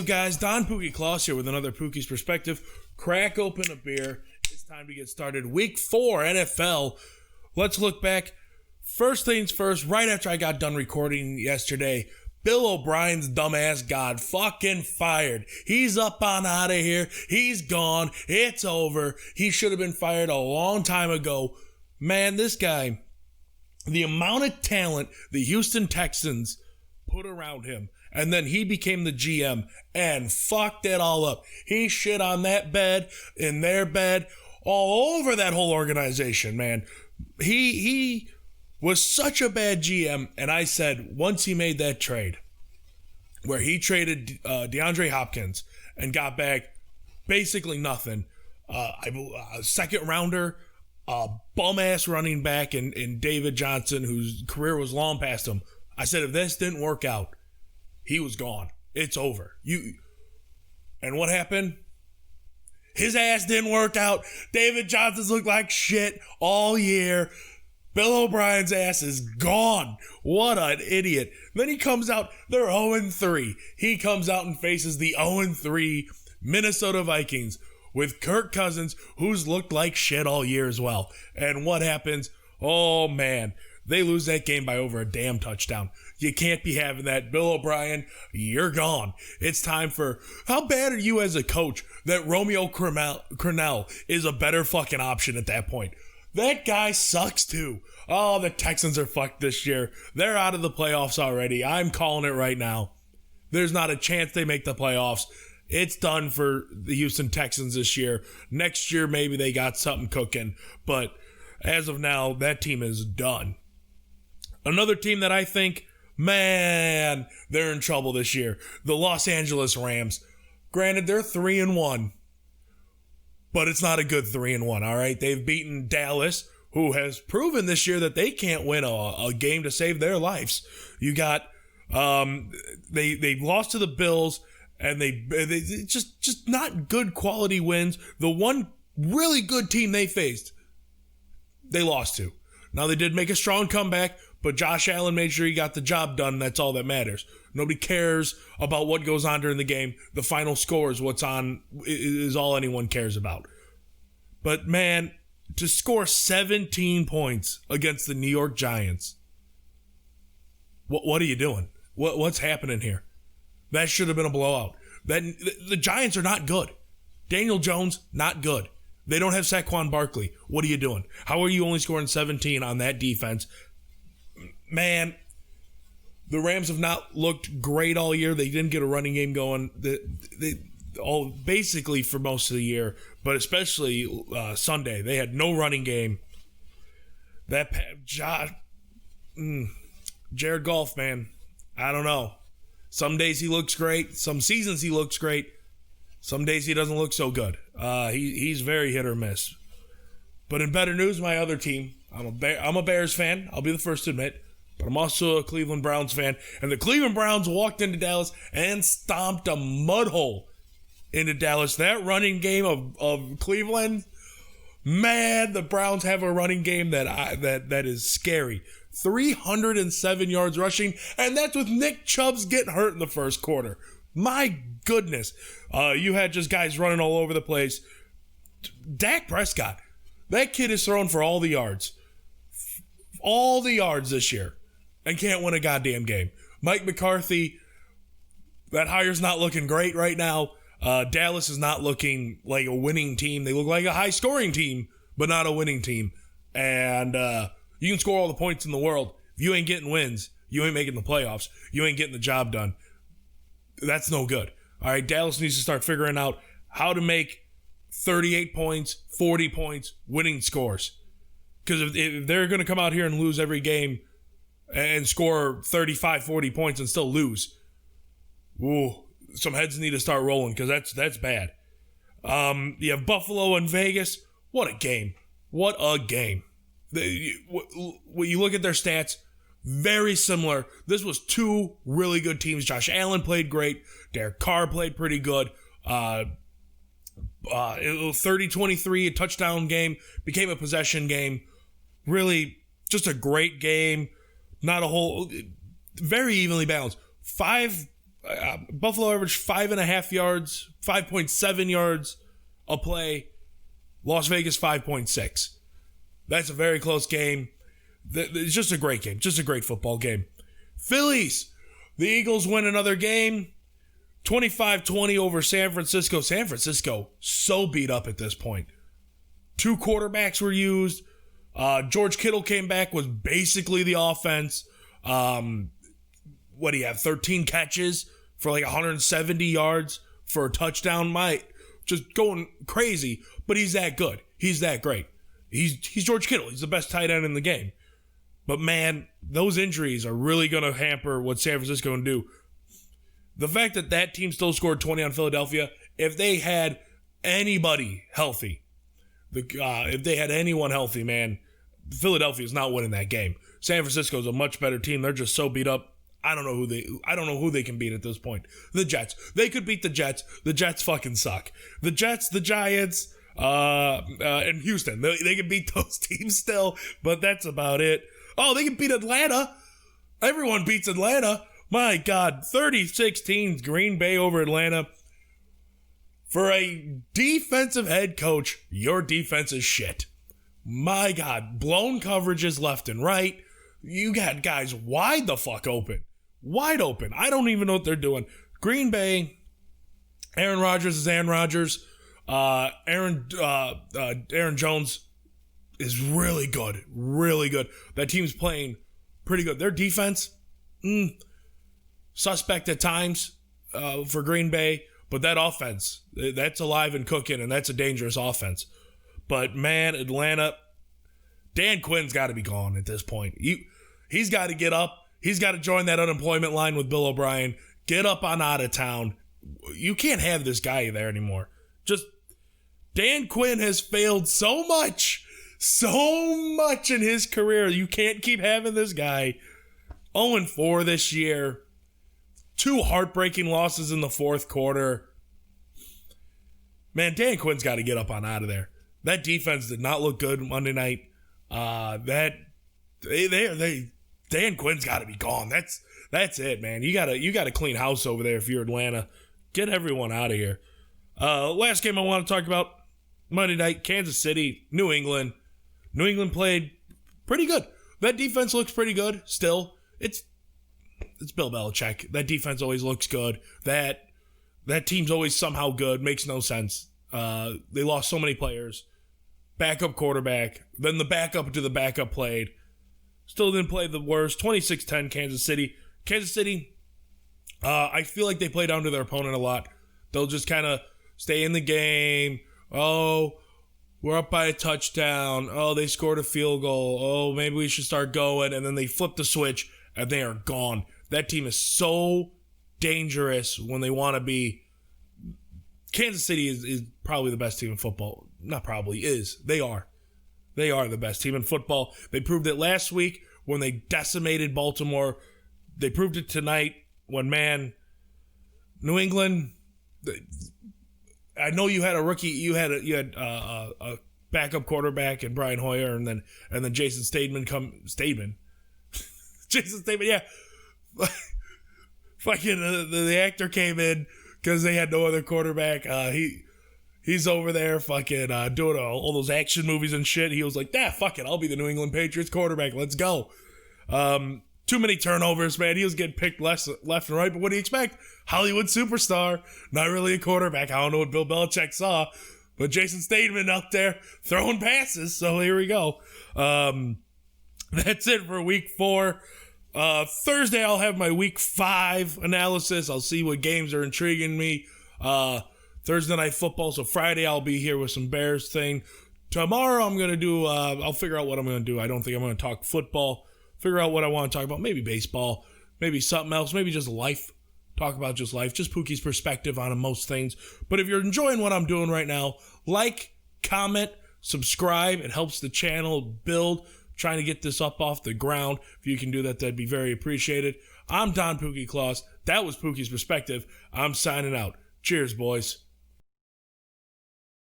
guys? Don Pookie Klaus here with another Pookie's Perspective. Crack open a beer. It's time to get started. Week 4 NFL. Let's look back. First things first, right after I got done recording yesterday, Bill O'Brien's dumbass got fucking fired. He's up on out of here. He's gone. It's over. He should have been fired a long time ago. Man, this guy, the amount of talent the Houston Texans put around him, and then he became the GM and fucked it all up. He shit on that bed, in their bed, all over that whole organization, man. He was such a bad GM, and I said once he made that trade where he traded DeAndre Hopkins and got back basically nothing, a second rounder, a bum-ass running back in David Johnson, whose career was long past him. I said if this didn't work out, he was gone. It's over. And what happened? His ass didn't work out. David Johnson's looked like shit all year. Bill O'Brien's ass is gone. What an idiot. Then he comes out, they're 0-3. He comes out and faces the 0-3 Minnesota Vikings with Kirk Cousins, who's looked like shit all year as well. And what happens? Oh, man. They lose that game by over a damn touchdown. You can't be having that. Bill O'Brien, you're gone. It's time for... How bad are you as a coach that Romeo Crennel is a better fucking option at that point? That guy sucks too. Oh, the Texans are fucked this year. They're out of the playoffs already. I'm calling it right now. There's not a chance they make the playoffs. It's done for the Houston Texans this year. Next year, maybe they got something cooking. But as of now, that team is done. Another team that I think, man, they're in trouble this year. The Los Angeles Rams. Granted, they're 3-1. But it's not a good 3-1, all right? They've beaten Dallas, who has proven this year that they can't win a game to save their lives. You got, they lost to the Bills, and they just not good quality wins. The one really good team they faced, they lost to. Now, they did make a strong comeback, but Josh Allen made sure he got the job done. That's all that matters. Nobody cares about what goes on during the game. The final score is what's on, is all anyone cares about. But, man, to score 17 points against the New York Giants, what are you doing? What's happening here? That should have been a blowout. The Giants are not good. Daniel Jones, not good. They don't have Saquon Barkley. What are you doing? How are you only scoring 17 on that defense? Man, the Rams have not looked great all year. They didn't get a running game going. They all basically for most of the year, but especially Sunday, they had no running game. That Jared Goff, man, I don't know. Some days he looks great. Some seasons he looks great. Some days he doesn't look so good. He's very hit or miss. But in better news, my other team, I'm a Bears fan. I'll be the first to admit. But I'm also a Cleveland Browns fan. And the Cleveland Browns walked into Dallas and stomped a mud hole into Dallas. That running game of Cleveland, man, the Browns have a running game that is scary. 307 yards rushing, and that's with Nick Chubb's getting hurt in the first quarter. My goodness. You had just guys running all over the place. Dak Prescott, that kid is throwing for all the yards. All the yards this year. And can't win a goddamn game. Mike McCarthy, that hire's not looking great right now. Dallas is not looking like a winning team. They look like a high-scoring team, but not a winning team. And you can score all the points in the world. If you ain't getting wins, you ain't making the playoffs. You ain't getting the job done. That's no good. All right, Dallas needs to start figuring out how to make 38 points, 40 points, winning scores. Because if they're going to come out here and lose every game and score 35, 40 points and still lose, ooh, some heads need to start rolling because that's bad. You have Buffalo and Vegas. What a game. What a game. When you look at their stats, very similar. This was two really good teams. Josh Allen played great. Derek Carr played pretty good. It was 30-23, a touchdown game, became a possession game. Really, just a great game. Not a whole, very evenly balanced. 5 Buffalo averaged 5.5 yards, 5.7 yards a play. Las Vegas 5.6. That's a very close game. It's just a great game. Just a great football game. Phillies. The Eagles win another game. 25-20 over San Francisco. San Francisco so beat up at this point. 2 quarterbacks were used. George Kittle came back, was basically the offense. What do you have? 13 catches for like 170 yards for a touchdown. Just going crazy, but he's that good. He's that great. He's George Kittle. He's the best tight end in the game. But man, those injuries are really going to hamper what San Francisco can do. The fact that team still scored 20 on Philadelphia, if they had anybody healthy, if they had anyone healthy, man, Philadelphia is not winning that game. San Francisco is a much better team. They're just so beat up. I don't know who they can beat at this point. The Jets. They could beat the Jets. The Jets fucking suck. The Jets, the Giants, and Houston. They can beat those teams still, but that's about it. Oh, they can beat Atlanta. Everyone beats Atlanta. My God, 30-16 Green Bay over Atlanta. For a defensive head coach, your defense is shit. My God, blown coverages left and right. You got guys wide the fuck open. Wide open. I don't even know what they're doing. Green Bay, Aaron Rodgers is Aaron Rodgers. Aaron Jones is really good. Really good. That team's playing pretty good. Their defense, suspect at times for Green Bay. But that offense, that's alive and cooking, and that's a dangerous offense. But, man, Atlanta, Dan Quinn's got to be gone at this point. He's got to get up. He's got to join that unemployment line with Bill O'Brien. Get up on out of town. You can't have this guy there anymore. Just, Dan Quinn has failed so much in his career. You can't keep having this guy. 0-4 this year. 2 heartbreaking losses in the fourth quarter. Man, Dan Quinn's got to get up on out of there. That defense did not look good Monday night. Dan Quinn's got to be gone. That's it, man. You gotta clean house over there if you're Atlanta. Get everyone out of here. Last game I want to talk about, Monday night, Kansas City, New England. New England played pretty good. That defense looks pretty good still. It's Bill Belichick. That defense always looks good. That team's always somehow good. Makes no sense. They lost so many players. Backup quarterback. Then the backup to the backup played. Still didn't play the worst. 26-10 Kansas City. Kansas City, I feel like they play down to their opponent a lot. They'll just kind of stay in the game. Oh, we're up by a touchdown. Oh, they scored a field goal. Oh, maybe we should start going. And then they flip the switch, and they are gone. That team is so dangerous when they want to be. Kansas City is probably the best team in football. Not probably, is. They are. They are the best team in football. They proved it last week when they decimated Baltimore. They proved it tonight when, man, New England. I know you had a rookie. You had a backup quarterback in Brian Hoyer, and then Jason Statham Jason Statham, yeah. Fucking the actor came in because they had no other quarterback. He's over there fucking doing all those action movies and shit. He was like, fuck it, I'll be the New England Patriots quarterback. Let's go. Too many turnovers, man. He was getting picked left and right. But what do you expect? Hollywood superstar, not really a quarterback. I don't know what Bill Belichick saw, but Jason Statham out there throwing passes. So here we go. That's it for week 4. Thursday, I'll have my week 5 analysis. I'll see what games are intriguing me. Thursday night football. So Friday, I'll be here with some Bears thing. Tomorrow, I'm going to do, I'll figure out what I'm going to do. I don't think I'm going to talk football. Figure out what I want to talk about. Maybe baseball. Maybe something else. Maybe just life. Talk about just life. Just Pookie's perspective on most things. But if you're enjoying what I'm doing right now, like, comment, subscribe. It helps the channel build. Trying to get this up off the ground. If you can do that, that'd be very appreciated. I'm Don Pookie Claus. That was Pookie's perspective. I'm signing out. Cheers, boys.